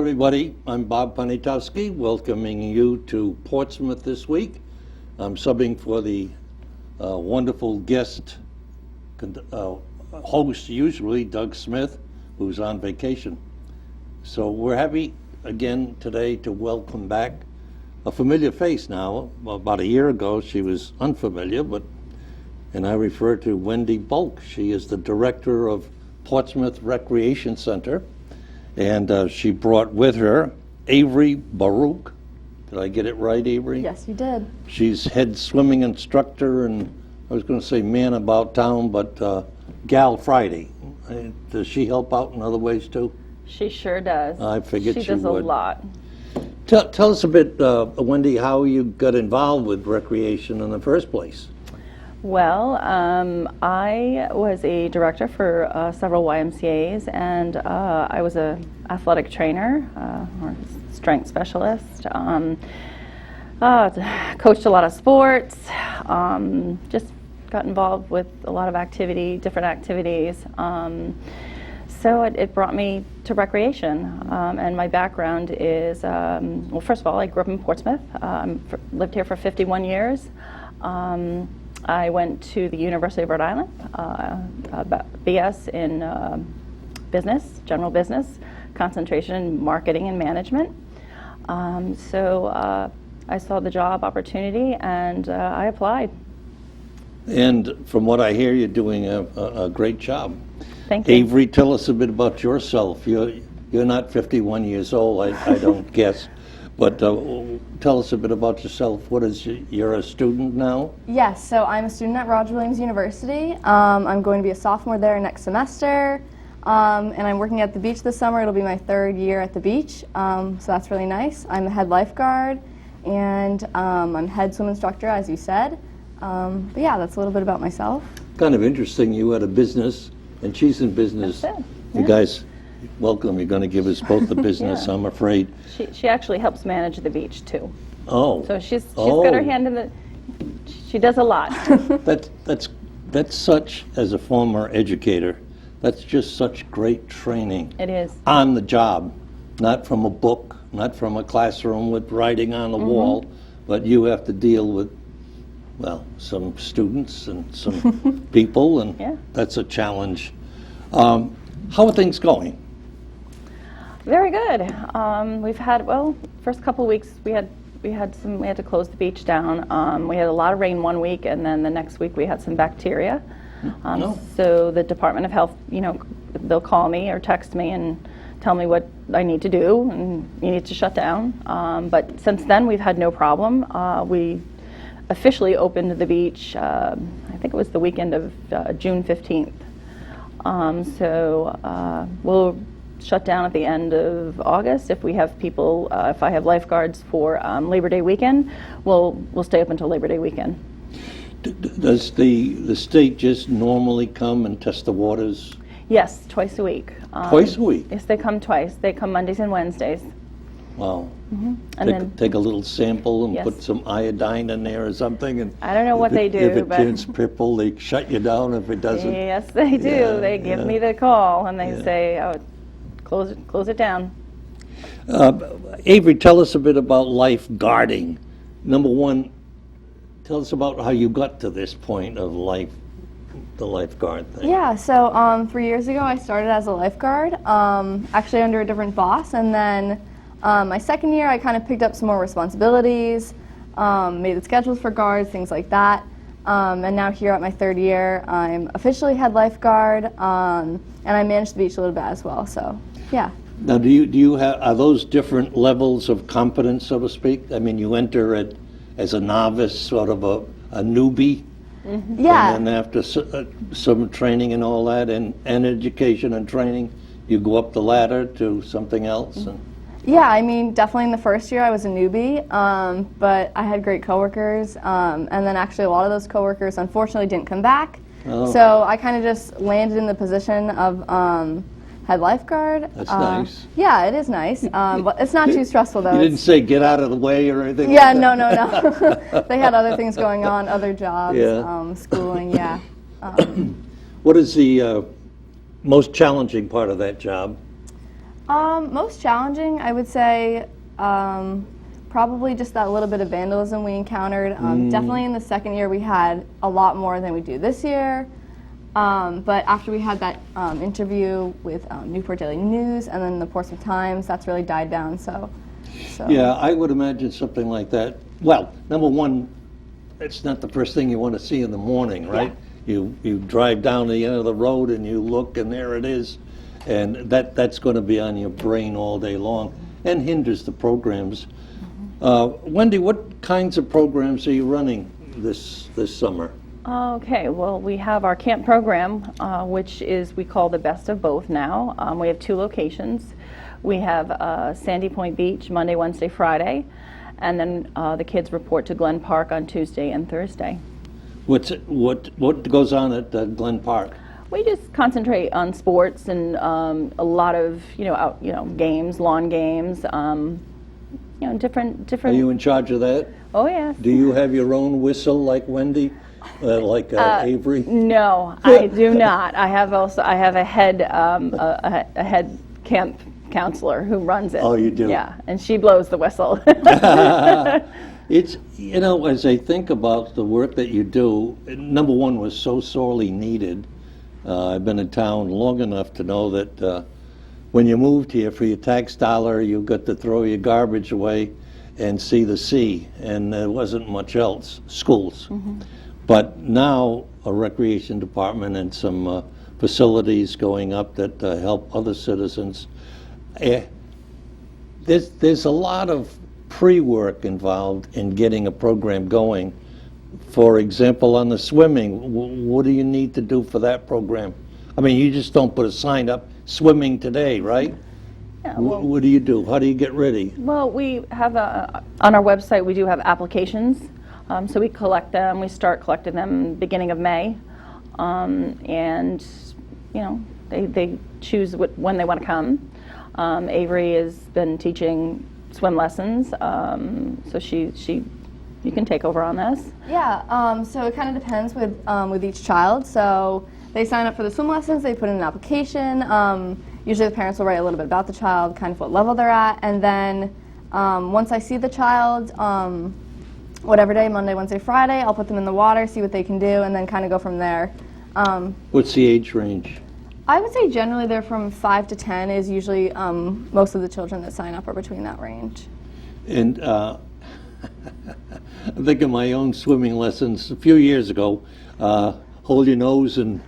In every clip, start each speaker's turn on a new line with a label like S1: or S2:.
S1: everybody. I'm Bob Poniatowski, welcoming you to Portsmouth this week. I'm subbing for the wonderful guest host, usually Doug Smith, who's on vacation. So we're happy again today to welcome back a familiar face now. About a year ago, she was unfamiliar, and I refer to Wendy Bulk. She is the director of Portsmouth Recreation Center, and she brought with her Avery Baruch. Did I get it right, Avery?
S2: Yes, you did.
S1: She's head swimming instructor, and I was going to say man about town, but Gal Friday. Does she help out in other ways too?
S2: She sure does.
S1: I figured she would.
S2: She does a lot.
S1: Tell us a bit, Wendy, how you got involved with recreation in the first place.
S2: Well, I was a director for several YMCAs, and I was an athletic trainer or strength specialist. Coached a lot of sports. Just got involved with a lot of different activities. So it brought me to recreation, and my background is, well, first of all, I grew up in Portsmouth, lived here for 51 years. I went to the University of Rhode Island, BS in business, general business, concentration in marketing and management. So I saw the job opportunity and I applied. And
S1: from what I hear, you're doing a great job.
S2: Thank you.
S1: Avery, tell us a bit about yourself. You're not 51 years old, I don't guess, but tell us a bit about yourself. You're a student now?
S3: Yes, so I'm a student at Roger Williams University. I'm going to be a sophomore there next semester, and I'm working at the beach this summer. It'll be my third year at the beach, so that's really nice. I'm a head lifeguard, and I'm head swim instructor, as you said. But yeah, that's a little bit about myself.
S1: Kind of interesting. You had a business, and she's in business.
S2: That's it.
S1: You guys, welcome. You're going to give us both the business,
S2: Yeah.
S1: I'm afraid.
S2: she actually helps manage the beach too.
S1: Oh.
S2: So she's got her hand in the. She does a lot.
S1: That's such, as a former educator, that's just such great training.
S2: It is.
S1: On the job, not from a book, not from a classroom with writing on the wall, but you have to deal with, well, some students and some people, and
S2: Yeah.
S1: that's a challenge. How are things going?
S2: Very good. We've had, well, first couple of weeks we had to close the beach down. We had a lot of rain one week, and then the next week we had some bacteria.
S1: No.
S2: So the Department of Health, they'll call me or text me and tell me what I need to do, and you need to shut down. But since then we've had no problem. We officially opened the beach, I think it was the weekend of June 15th. So we'll shut down at the end of August. If we have people, if I have lifeguards for Labor Day weekend, we'll stay up until Labor Day weekend.
S1: Does the state just normally come and test the waters?
S2: Yes, twice a week.
S1: Twice a week?
S2: Yes, they come twice. They come Mondays and Wednesdays.
S1: Wow.
S2: And
S1: Take a little sample and
S2: Yes.
S1: put some iodine in there or something, and
S2: I don't know what they do,
S1: if it
S2: but
S1: turns purple, they shut you down. If it doesn't,
S2: yes, they do.
S1: Yeah,
S2: They give
S1: yeah.
S2: me the call and they
S1: Yeah.
S2: say, "Oh, close it down."
S1: Avery, tell us a bit about lifeguarding. Number one, tell us about how you got to this point of the lifeguard thing.
S3: Yeah, so 3 years ago I started as a lifeguard, actually under a different boss, and then my second year I kind of picked up some more responsibilities, made the schedules for guards, things like that. And now here at my third year, I'm officially head lifeguard, and I manage the beach a little bit as well, so yeah.
S1: Now, do you have, are those different levels of competence, so to speak? I mean, you enter it as a novice, sort of a newbie,
S3: Yeah.
S1: and then after some training and all that, and education and training, you go up the ladder to something else. And
S3: Yeah, I mean, definitely in the first year I was a newbie, but I had great coworkers, and then actually a lot of those coworkers unfortunately didn't come back.
S1: Oh.
S3: So I kind of just landed in the position of head lifeguard.
S1: That's nice.
S3: Yeah, it is nice, but it's not too stressful though.
S1: You didn't say get out of the way or anything?
S3: Yeah,
S1: like that?
S3: no. They had other things going on, other jobs,
S1: Yeah.
S3: schooling, yeah.
S1: What is the most challenging part of that job?
S3: Most challenging, I would say, probably just that little bit of vandalism we encountered. Definitely in the second year we had a lot more than we do this year. But after we had that interview with Newport Daily News and then the Portsmouth Times, that's really died down. So.
S1: Yeah, I would imagine something like that. Well, number one, it's not the first thing you want to see in the morning, right?
S3: Yeah.
S1: You drive down the end of the road and you look and there it is, and that's going to be on your brain all day long and hinders the programs. Wendy, what kinds of programs are you running this summer?
S2: Okay, well, we have our camp program, which is we call the Best of Both now. We have 2 locations. We have Sandy Point Beach Monday, Wednesday, Friday, and then the kids report to Glen Park on Tuesday and Thursday.
S1: What goes on at Glen Park?
S2: We just concentrate on sports and a lot of games, lawn games, different.
S1: Are you in charge of that?
S2: Oh yes.
S1: Do you have your own whistle like Wendy, like Avery?
S2: No, I do not. I have a head camp counselor who runs it.
S1: Oh, you do?
S2: Yeah, and she blows the whistle.
S1: It's, as I think about the work that you do, number one was so sorely needed. I've been in town long enough to know that when you moved here for your tax dollar, you got to throw your garbage away and see the sea, and there wasn't much else, schools. But now a recreation department and some facilities going up that help other citizens. There's a lot of pre-work involved in getting a program going. For example, on the swimming, what do you need to do for that program? I mean, you just don't put a sign up, swimming today, right?
S2: Yeah, well,
S1: What do you do? How do you get ready?
S2: well, we have on our website we do have applications, so we collect them. We start collecting them beginning of May, and they choose when they want to come. Avery has been teaching swim lessons, so you can take over on this.
S3: Yeah, so it kind of depends with each child. So they sign up for the swim lessons, they put in an application. Usually the parents will write a little bit about the child, kind of what level they're at, and then once I see the child, whatever day, Monday, Wednesday, Friday, I'll put them in the water, see what they can do, and then kind of go from there.
S1: What's the age range?
S3: I would say generally they're from 5 to 10 is usually most of the children that sign up are between that range.
S1: And I think of my own swimming lessons a few years ago. Hold your nose and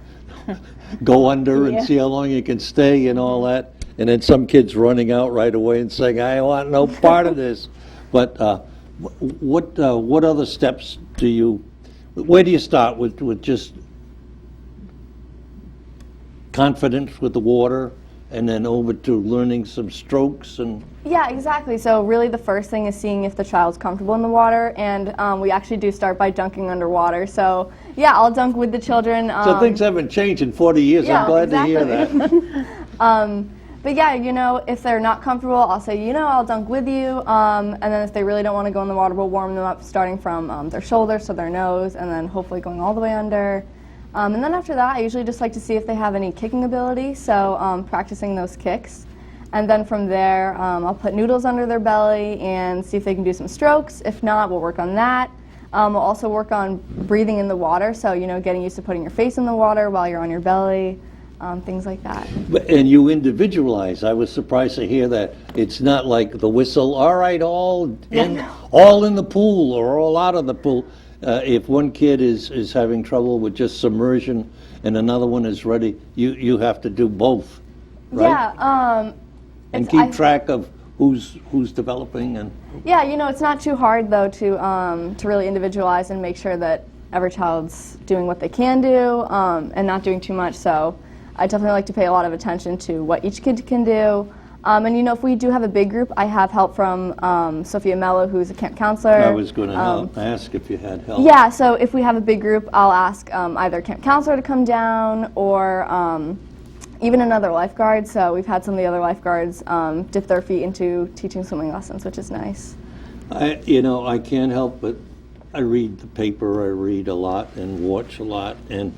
S1: go under and see how long you can stay and all that. And then some kids running out right away and saying, I want no part of this. But what other steps where do you start with just confidence with the water, and then over to learning some strokes? And
S3: yeah, exactly. So really the first thing is seeing if the child's comfortable in the water, and we actually do start by dunking underwater. So yeah, I'll dunk with the children.
S1: So things haven't changed in 40 years.
S3: Yeah,
S1: I'm glad to hear
S3: exactly.
S1: that.
S3: But yeah, if they're not comfortable, I'll say, I'll dunk with you. And then if they really don't want to go in the water, we'll warm them up starting from their shoulders to their nose, and then hopefully going all the way under. And then after that, I usually just like to see if they have any kicking ability, so practicing those kicks. And then from there, I'll put noodles under their belly and see if they can do some strokes. If not, we'll work on that. We'll also work on breathing in the water, so getting used to putting your face in the water while you're on your belly, things like that.
S1: And you individualize. I was surprised to hear that. It's not like the whistle, all right, all in the pool or all out of the pool. If one kid is having trouble with just submersion and another one is ready, you have to do both, right?
S3: Yeah.
S1: And keep track of who's developing. And
S3: yeah, it's not too hard though to really individualize and make sure that every child's doing what they can do and not doing too much. So I definitely like to pay a lot of attention to what each kid can do. And if we do have a big group, I have help from Sophia Mello, who's a camp counselor.
S1: I was going to ask if you had help.
S3: Yeah, so if we have a big group, I'll ask either a camp counselor to come down or even another lifeguard. So we've had some of the other lifeguards dip their feet into teaching swimming lessons, which is nice.
S1: I can't help but I read the paper, I read a lot and watch a lot, and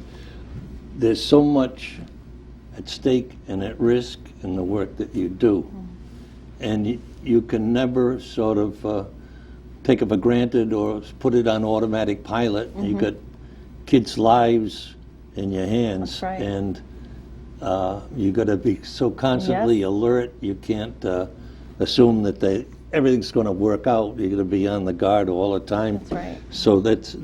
S1: there's so much at stake and at risk in the work that you do. And you can never sort of take it for granted or put it on automatic pilot. You got kids' lives in your hands.
S2: That's right.
S1: And you got to be so constantly alert. You can't assume that everything's going to work out. You're going to be on the guard all the time.
S2: That's right.
S1: So that's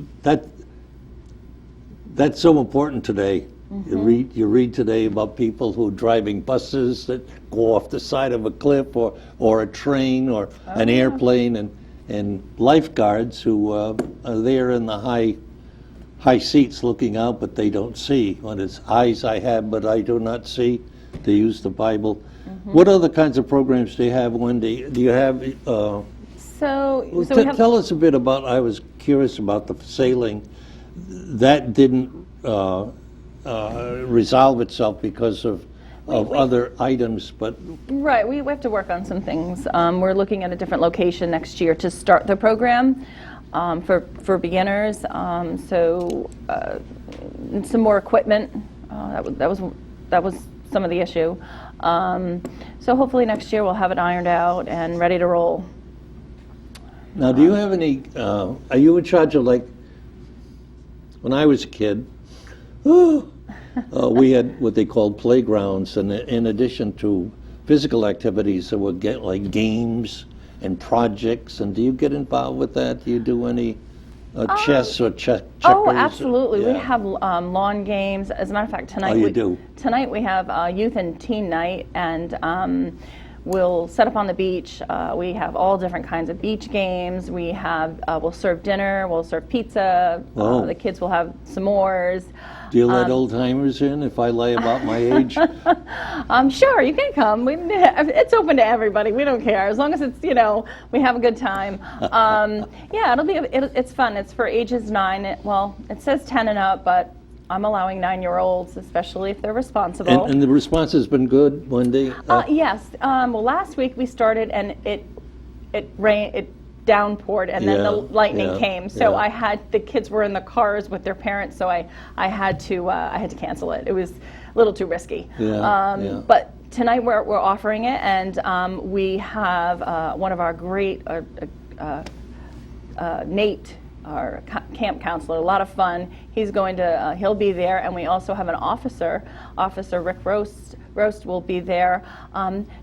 S1: so important today. You read today about people who are driving buses that go off the side of a cliff, or a train, or an airplane, and lifeguards who are there in the high seats looking out, but they don't see. When it's eyes I have, but I do not see, to use the Bible. What other kinds of programs do you have, Wendy? Do you have? Tell us a bit about. I was curious about the sailing. That didn't resolve itself because of other items, but
S2: Right, we have to work on some things. We're looking at a different location next year to start the program for beginners. So some more equipment. That was some of the issue. So hopefully next year we'll have it ironed out and ready to roll.
S1: Now, do you have any? Are you in charge of, like, when I was a kid? We had what they called playgrounds, and in addition to physical activities, there would get like games and projects. And do you get involved with that? Do you do any chess or checkers?
S2: Oh, absolutely.
S1: Yeah.
S2: We have lawn games. As a matter of fact, tonight Tonight we have youth and teen night, and we'll set up on the beach. We have all different kinds of beach games. We have we'll serve dinner. We'll serve pizza. The kids will have s'mores.
S1: Do you let old timers in if I lie about my age?
S2: Sure, you can come. It's open to everybody. We don't care as long as it's we have a good time. Yeah, it's fun. It's for ages 9. Well, it says 10 and up, but I'm allowing 9-year-olds, especially if they're responsible.
S1: And the response has been good, Wendy?
S2: Yes. Well, last week we started and it rained. It downpoured, and then the lightning came. So the kids were in the cars with their parents, so I had to cancel it. It was a little too risky. But tonight we're offering it, and we have one of our great Nate, our camp counselor, a lot of fun. He'll be there, and we also have an Officer Rick Roast will be there,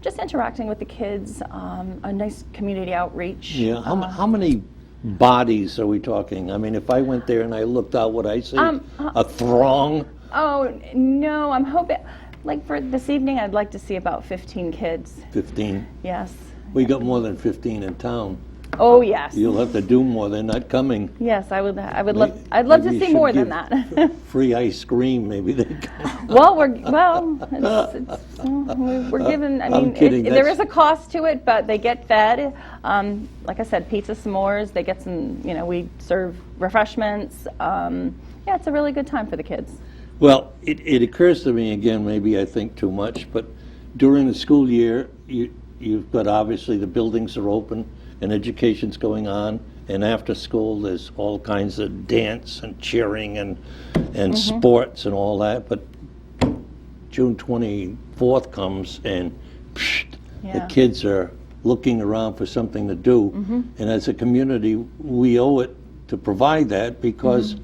S2: just interacting with the kids, a nice community outreach. Yeah,
S1: how many bodies are we talking? I mean, if I went there and I looked out, would I see a throng?
S2: Oh, no, I'm hoping, like for this evening, I'd like to see about 15 kids. 15? Yes.
S1: We got more than 15 in town.
S2: Oh, yes.
S1: You'll have to do more. They're not coming.
S2: Yes, I'd love to see more than that.
S1: Free ice cream, maybe they can.
S2: Well, we're given. I mean,
S1: I'm kidding.
S2: There is a cost to it, but they get fed. Like I said, pizza, s'mores. They get some. We serve refreshments. It's a really good time for the kids.
S1: Well, it occurs to me again. Maybe I think too much, but during the school year, you've got, obviously, the buildings are open and education's going on, and after school there's all kinds of dance and cheering and sports and all that. But June 24th comes, and the kids are looking around for something to do. And as a community, we owe it to provide that, because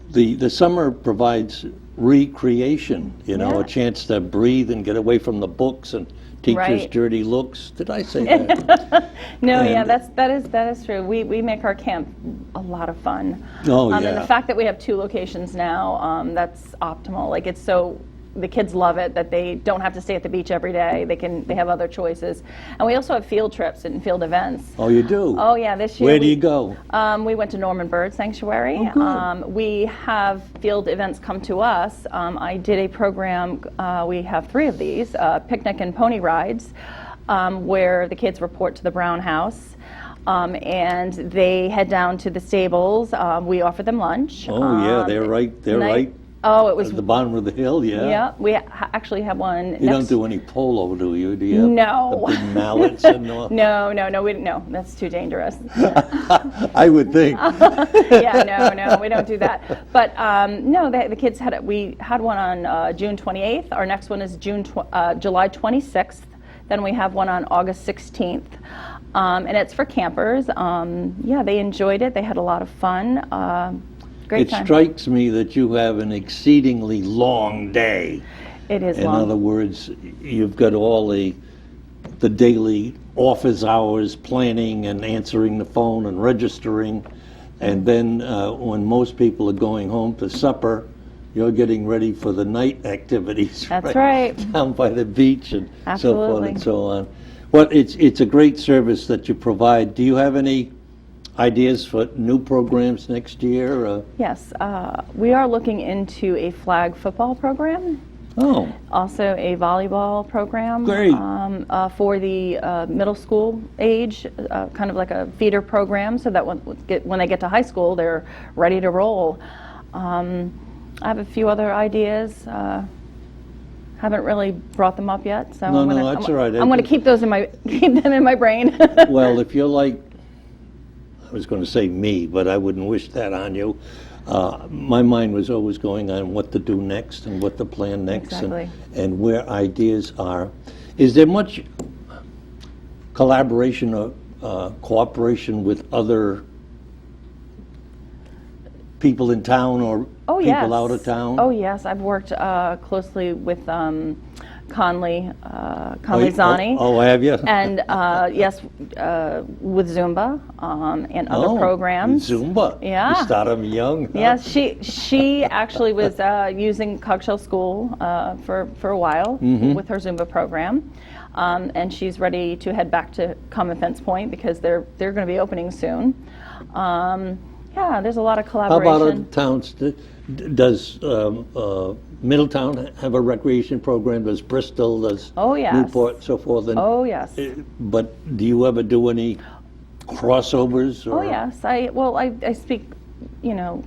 S1: the summer provides recreation, a chance to breathe and get away from the books and teachers' dirty looks. Did I say that?
S2: No, that is true. We make our camp a lot of fun. And the fact that we have 2 locations now, that's optimal. Like, it's so, the kids love it that they don't have to stay at the beach every day. They have other choices. And we also have field trips and field events.
S1: Oh, you do?
S2: Oh, yeah. This year.
S1: Where do you go?
S2: We went to Norman Bird Sanctuary.
S1: Oh, good.
S2: We have field events come to us. I did a program, we have 3 of these, picnic and pony rides, where the kids report to the Brown House. And they head down to the stables. We offer them lunch.
S1: Oh, yeah, they're right
S2: Oh, it was.
S1: At the bottom of the hill, yeah?
S2: Yeah, we actually have one.
S1: You don't do any polo, do you? Do you have
S2: No.
S1: the big mallets and all?
S2: No, no, that's too dangerous.
S1: I would think.
S2: Yeah, no, we don't do that. But no, the kids we had one on June 28th. Our next one is July 26th. Then we have one on August 16th. And it's for campers. Yeah, they enjoyed it. They had a lot of fun. Great
S1: It
S2: time.
S1: strikes me that you have an exceedingly long day.
S2: It is
S1: In
S2: long.
S1: other words, you've got all the daily office hours, planning and answering the phone and registering, and then when most people are going home to supper, you're getting ready for the night activities.
S2: That's right.
S1: Down by the beach and so forth
S2: Absolutely.
S1: and so on. Well, it's a great service that you provide. Do you have any ideas for new programs next year?
S2: Yes, we are looking into a flag football program.
S1: Oh,
S2: Also a volleyball program.
S1: Great.
S2: For the middle school age, kind of like a feeder program, so that when they get to high school, they're ready to roll. I have a few other ideas. Haven't really brought them up yet, so
S1: No, that's all right.
S2: I'm going to keep them in my brain.
S1: well, if you're like, I was going to say me, but I wouldn't wish that on you. My mind was always going on what to do next and what to plan next
S2: Exactly.
S1: and where ideas are. Is there much collaboration or cooperation with other people in town or
S2: Oh,
S1: people
S2: yes.
S1: out of town?
S2: Oh, yes. I've worked closely with Conley
S1: you-
S2: Zani.
S1: Oh, have you?
S2: And yes, with Zumba and other programs.
S1: Zumba.
S2: Yeah.
S1: You start them young. Huh?
S2: Yes, she actually was using Cogshell School for a while with her Zumba program, and she's ready to head back to Common Fence Point because they're going to be opening soon. Yeah, there's a lot of
S1: How
S2: collaboration.
S1: about other towns? Does Middletown have a recreation program? Does Bristol? Does
S2: Oh, yes.
S1: Newport, so forth? And,
S2: Oh, yes.
S1: But do you ever do any crossovers? Or?
S2: Oh, yes. I speak,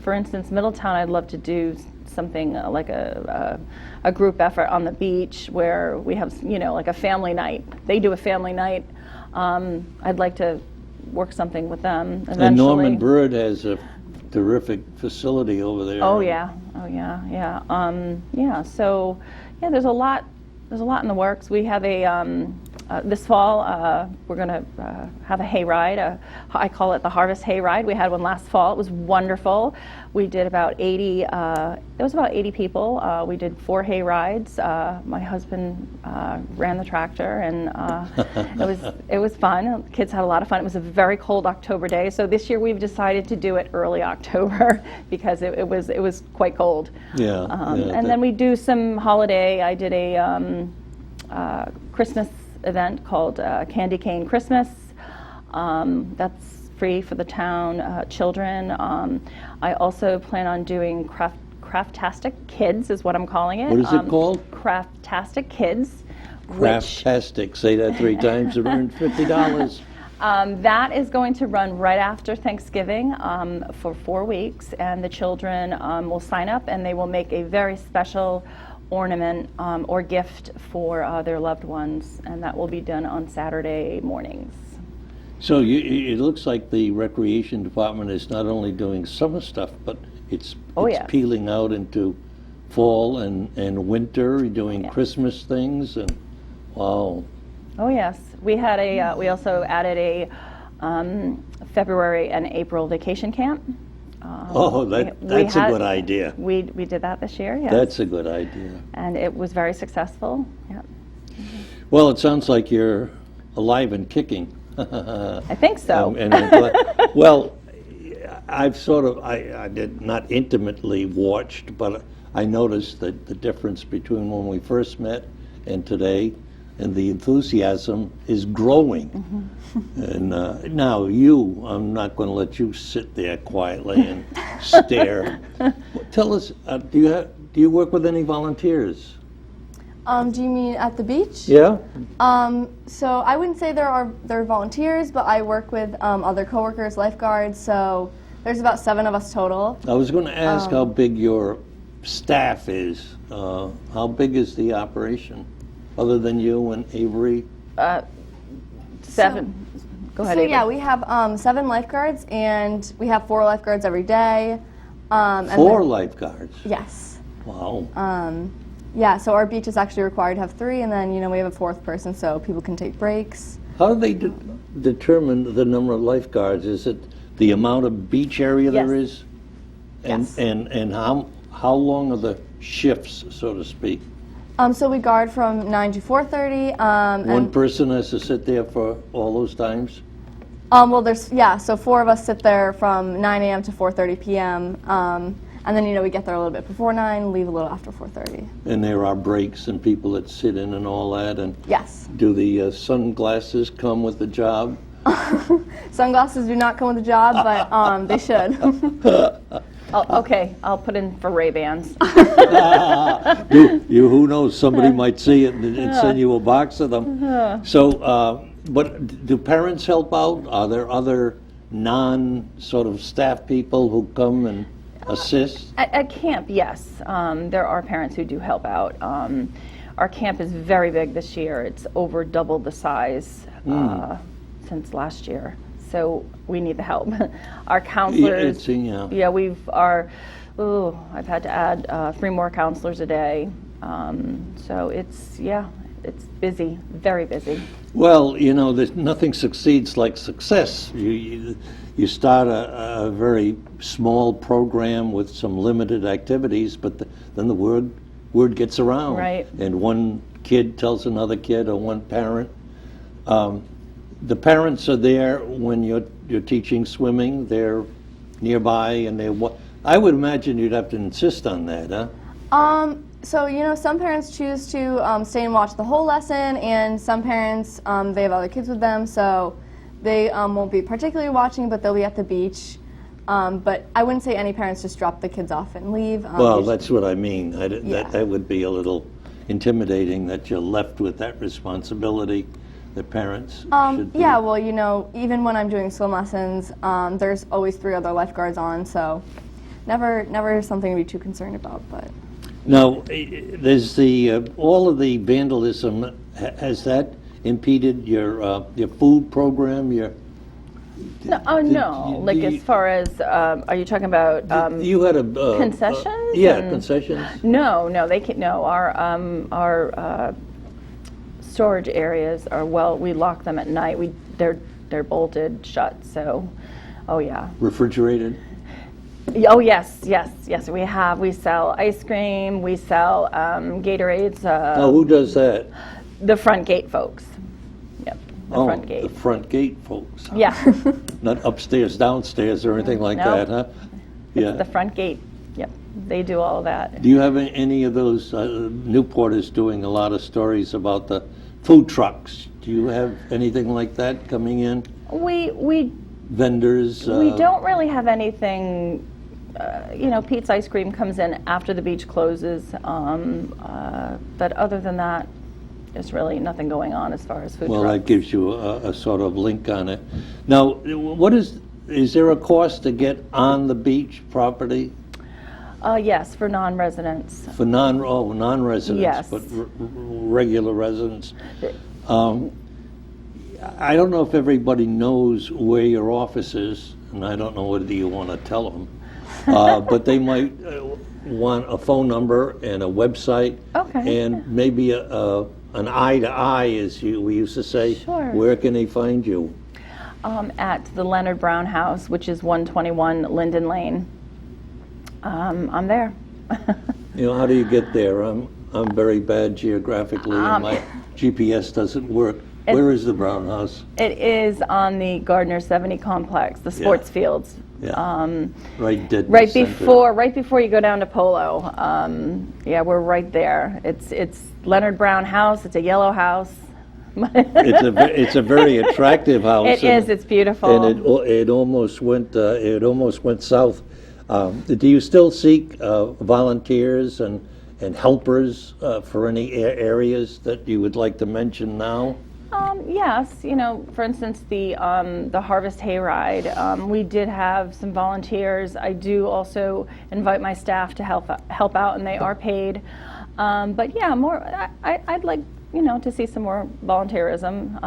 S2: for instance, Middletown, I'd love to do something like a group effort on the beach where we have, like a family night. They do a family night. I'd like to work something with them eventually.
S1: And Norman Bird has a terrific facility over there.
S2: Oh, yeah. Yeah. So, yeah, there's a lot in the works. We have this fall, we're going to have a hayride. I call it the Harvest Hayride. We had one last fall. It was wonderful. We did about 80. It was about 80 people. We did 4 hayrides. My husband ran the tractor, and it was fun. The kids had a lot of fun. It was a very cold October day, so this year we've decided to do it early October because it was quite cold.
S1: Yeah.
S2: And then we do some holiday. I did a Christmas event called Candy Cane Christmas. That's free for the town children. I also plan on doing Craftastic Kids is what I'm calling it.
S1: What is it called?
S2: Craftastic Kids.
S1: Craftastic. Say that 3 times to earn $50.
S2: That is going to run right after Thanksgiving for 4 weeks, and the children will sign up and they will make a very special ornament or gift for their loved ones, and that will be done on Saturday mornings.
S1: So it looks like the recreation department is not only doing summer stuff, but it's
S2: yes.
S1: peeling out into fall and winter, doing
S2: Yeah.
S1: Christmas things, and wow.
S2: Oh yes, we had we also added a February and April vacation camp.
S1: That's a good idea.
S2: We did that this year, yes.
S1: That's a good idea.
S2: And it was very successful. Yeah.
S1: Well, it sounds like you're alive and kicking.
S2: I think so.
S1: And I'm glad- well, I've I did not intimately watched, but I noticed that the difference between when we first met and today, and the enthusiasm is growing. And now I'm not going to let you sit there quietly and stare. Tell us, do you work with any volunteers?
S3: Do you mean at the beach?
S1: Yeah.
S3: So I wouldn't say there are volunteers, but I work with other coworkers, lifeguards. So there's about 7 of us total.
S1: I was going to ask how big your staff is? How big is the operation, other than you and Avery?
S2: 7. Go ahead,
S3: So
S2: Avery.
S3: yeah, we have 7 lifeguards, and we have 4 lifeguards every day. And
S1: 4
S3: then-
S1: lifeguards?
S3: Yes.
S1: Wow.
S3: Yeah, so our beach is actually required to have 3, and then we have a 4th person so people can take breaks.
S1: How do they determine the number of lifeguards? Is it the amount of beach area there
S2: Yes.
S1: is? And,
S3: Yes.
S1: and how long are the shifts, so to speak?
S3: So we guard from 9 to 4:30.
S1: One
S3: And
S1: person has to sit there for all those times?
S3: well, so 4 of us sit there from 9 a.m. to 4:30 p.m. And then we get there a little bit before 9, leave a little after 4:30.
S1: And there are breaks and people that sit in and all that, and
S3: Yes.
S1: do the sunglasses come with the job?
S3: Sunglasses do not come with the job, but they should.
S2: Okay, I'll put in for Ray-Bans.
S1: Who knows, somebody might see it and send you a box of them. So, but do parents help out? Are there other non-sort of staff people who come and assist?
S2: At camp, yes. There are parents who do help out. Our camp is very big this year. It's over double the size since last year. So we need the help. Our counselors,
S1: Yeah.
S2: I've had to add 3 more counselors a day. So it's busy, very busy.
S1: Well, there's nothing succeeds like success. You start a very small program with some limited activities, but then the word gets around.
S2: Right.
S1: And one kid tells another kid, or one parent. The parents are there when you're teaching swimming. They're nearby, and I would imagine you'd have to insist on that, huh?
S3: So some parents choose to stay and watch the whole lesson, and some parents they have other kids with them, so they won't be particularly watching, but they'll be at the beach. But I wouldn't say any parents just drop the kids off and leave.
S1: Well,
S3: usually-
S1: that's what I mean.
S3: Yeah.
S1: That would be a little intimidating, that you're left with that responsibility. The parents should be.
S3: Yeah, well, even when I'm doing swim lessons, there's always 3 other lifeguards on, so never something to be too concerned about. But
S1: Now, there's all of the vandalism. Has that impeded your food program?
S2: No. Like
S1: you-
S2: as far as, are you talking about
S1: You had a
S2: concessions?
S1: Yeah,
S2: and-
S1: concessions.
S2: No, they can't. No, our storage areas are we lock them at night. They're bolted shut. So, oh yeah.
S1: Refrigerated.
S2: Oh yes. We sell ice cream. We sell Gatorades.
S1: Who does that?
S2: The front gate folks. Yep. The front
S1: The
S2: gate.
S1: front gate folks.
S2: Yeah.
S1: Not upstairs, downstairs, or anything like
S2: No.
S1: that, huh? Yeah.
S2: The front gate. Yep. They do all of that.
S1: Do you have any of those? Newport is doing a lot of stories about the food trucks. Do you have anything like that coming in?
S2: We
S1: Vendors?
S2: We don't really have anything. Pete's Ice Cream comes in after the beach closes, but other than that, there's really nothing going on as far as food
S1: Well,
S2: trucks.
S1: that gives you a sort of link on it. Now, is there a cost to get on the beach property
S2: Yes, for non-residents.
S1: for non-residents?
S2: Yes.
S1: But regular residents? I don't know if everybody knows where your office is, and I don't know whether you want to tell them, but they might want a phone number and a website.
S2: Okay.
S1: And maybe an eye-to-eye, as we used to say.
S2: Sure.
S1: Where can they find you?
S2: At the Leonard Brown House, which is 121 Linden Lane. I'm there.
S1: How do you get there? I'm very bad geographically, and my GPS doesn't work. Where is the Brown House?
S2: It is on the Gardner 70 complex, the sports fields.
S1: Yeah. Right dead in the
S2: Right
S1: center.
S2: before you go down to Polo. We're right there. It's Leonard Brown House. It's a yellow house.
S1: It's a very attractive house.
S2: It is. It's beautiful.
S1: And it almost went south. Do you still seek volunteers and helpers for any areas that you would like to mention now?
S2: Yes, for instance, the harvest hayride, we did have some volunteers. I do also invite my staff to help out, and they are paid. But yeah, I'd like to see some more volunteerism.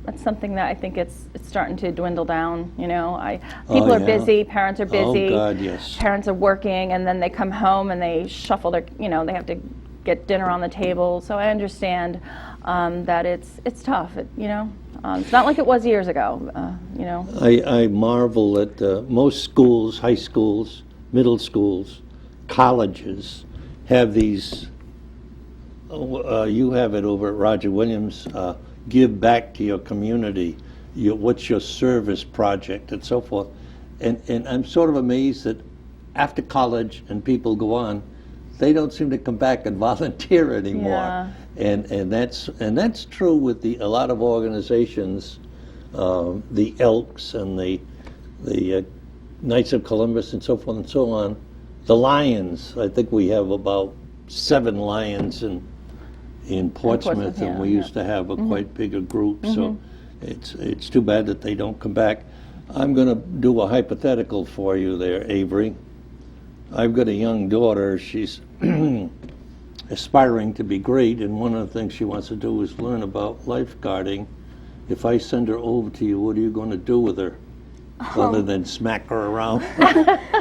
S2: That's something that I think it's starting to dwindle down. People are busy, parents are busy.
S1: Oh God, yes.
S2: Parents are working, and then they come home and they shuffle their, they have to get dinner on the table. So I understand that it's tough. It's not like it was years ago.
S1: I marvel at most schools, high schools, middle schools, colleges have these. You have it over at Roger Williams. Give back to your community. What's your service project and so forth. And I'm sort of amazed that after college and people go on, they don't seem to come back and volunteer anymore.
S2: Yeah.
S1: And that's true with a lot of organizations, the Elks and the Knights of Columbus and so forth and so on. The Lions, I think we have about 7 Lions in Portsmouth, and we used to have a quite bigger group. So it's too bad that they don't come back. I'm going to do a hypothetical for you there, Avery. I've got a young daughter. She's aspiring to be great, and one of the things she wants to do is learn about lifeguarding. If I send her over to you, what are you going to do with her, other than smack her around?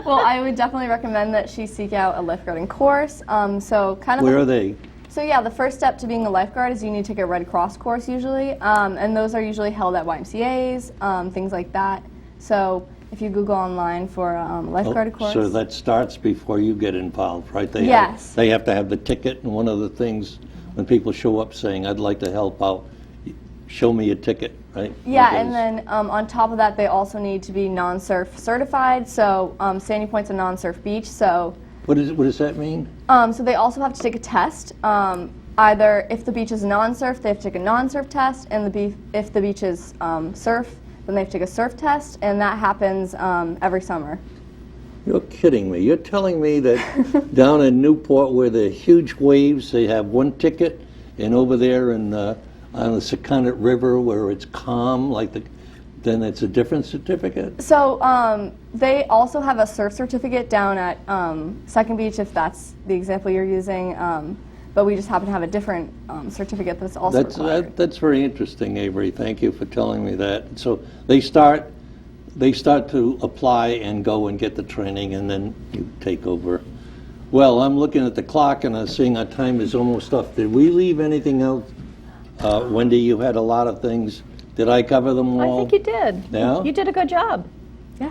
S3: Well, I would definitely recommend that she seek out a lifeguarding course. So kind of.
S1: Where are they?
S3: So yeah, the first step to being a lifeguard is you need to take a Red Cross course usually, and those are usually held at YMCA's, things like that. So if you Google online for a lifeguard course.
S1: So that starts before you get involved, right?
S3: Yes.
S1: They have to have the ticket, and one of the things when people show up saying, I'd like to help out, show me a ticket, right?
S3: Yeah,
S1: Because-
S3: and then on top of that, they also need to be non-surf certified. So Sandy Point's a non-surf beach, so.
S1: What does that mean?
S3: So they also have to take a test. Either if the beach is non-surf, they have to take a non-surf test, and if the beach is surf, then they have to take a surf test, and that happens every summer.
S1: You're kidding me. You're telling me that down in Newport where the huge waves, they have one ticket, and over there on the Sakonnet River where it's calm, then it's a different certificate?
S3: So they also have a surf certificate down at Second Beach, if that's the example you're using. But we just happen to have a different certificate that's also required.
S1: That's very interesting, Avery. Thank you for telling me that. So they start to apply and go and get the training, and then you take over. Well, I'm looking at the clock, and I'm seeing our time is almost up. Did we leave anything out? Wendy, you had a lot of things. Did I cover them all?
S2: I think you did.
S1: Yeah?
S2: You did a good job.
S3: Yeah.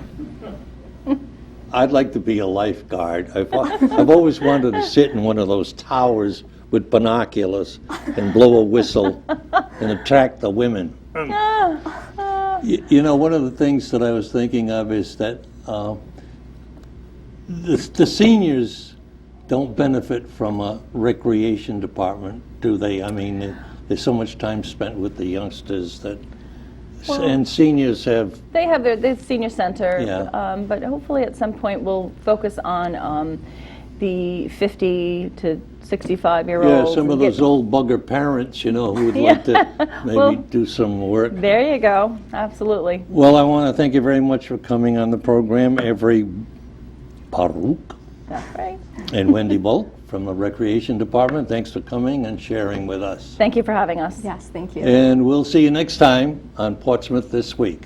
S1: I'd like to be a lifeguard. I've always wanted to sit in one of those towers with binoculars and blow a whistle and attract the women. One of the things that I was thinking of is that the seniors don't benefit from a recreation department, do they? I mean, there's so much time spent with the youngsters that, and seniors have.
S2: They have their senior center,
S1: Yeah.
S2: but hopefully at some point we'll focus on the 50 to 65-year-olds.
S1: Yeah, some of those old bugger parents, who would like to maybe
S2: Well,
S1: do some work.
S2: There you go. Absolutely.
S1: Well, I want to thank you very much for coming on the program, Avery Baruch
S2: That's right.
S1: and Wendy Volk from the Recreation Department. Thanks for coming and sharing with us.
S2: Thank you for having us.
S3: Yes, thank you.
S1: And we'll see you next time on Portsmouth This Week.